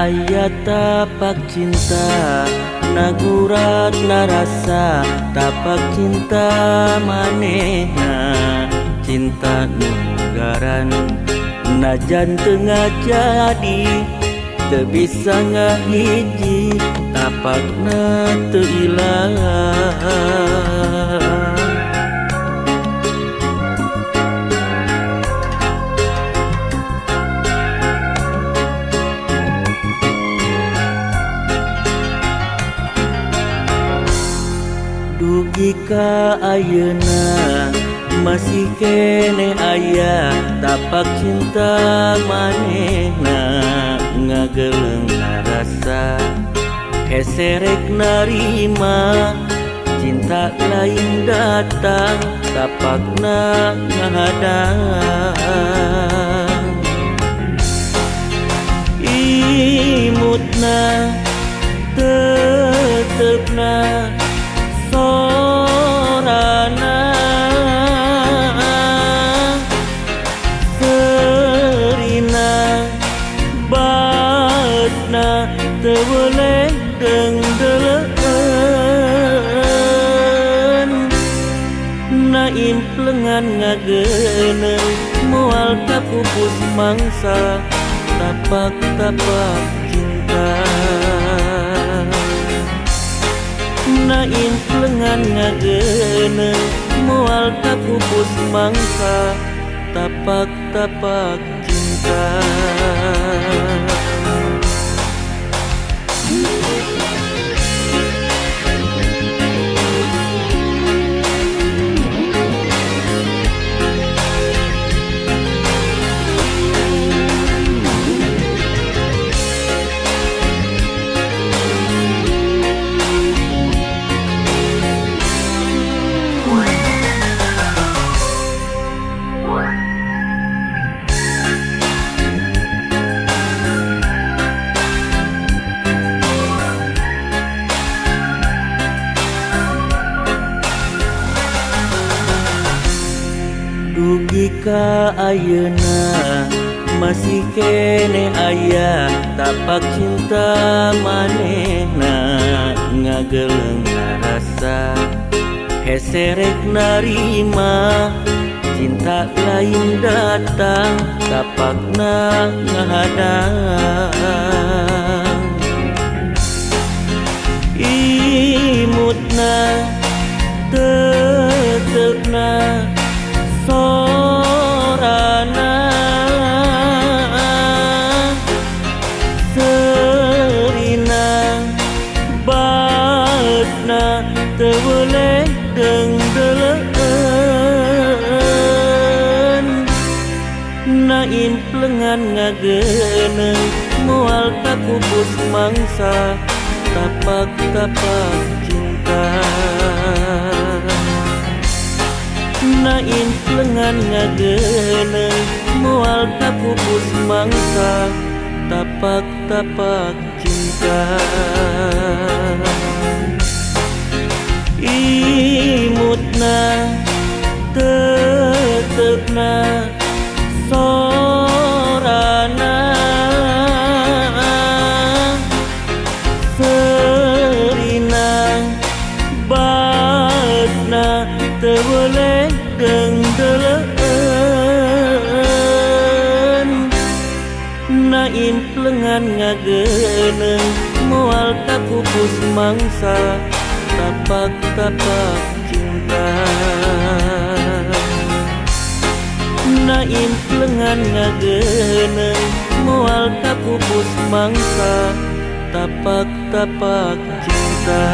Aya tapak cinta nagurat narasa tapak cinta manehna cinta nugaran najan tengah jadi teu bisa ngahiji tapakna teu ilang. Dugi ka ayeuna masih kene aya tapak cinta manehna ngageleng rasa heserek narima cinta lain datang tapakna ngahadang imutna tetepna sorana serina batna teu boleh dengdeleun naim plengan ngageuneuh moal kapupus mangsa tapak-tapak cinta naim plengan ngageuneuh moal kapupus mangsa tapak-tapak cinta. Dugi ka ayeuna masih kene aya tapak cinta manehna ngageleng rasa heserek narima cinta lain datang tapakna ngahadang imutna tetepna sorana serina batna teu boleh dengdeleun naim plengan ngageuneuh moal kapupus mangsa tapak-tapak cinta naim plengan ngageuneuh moal kapupus mangsa tapak-tapak cinta imutna tetepna sorana serina batna teu boleh dengdeleun naim plengan ngageuneuh moal kapupus mangsa tapak-tapak cinta naim plengan ngageuneuh moal kapupus mangsa tapak-tapak cinta.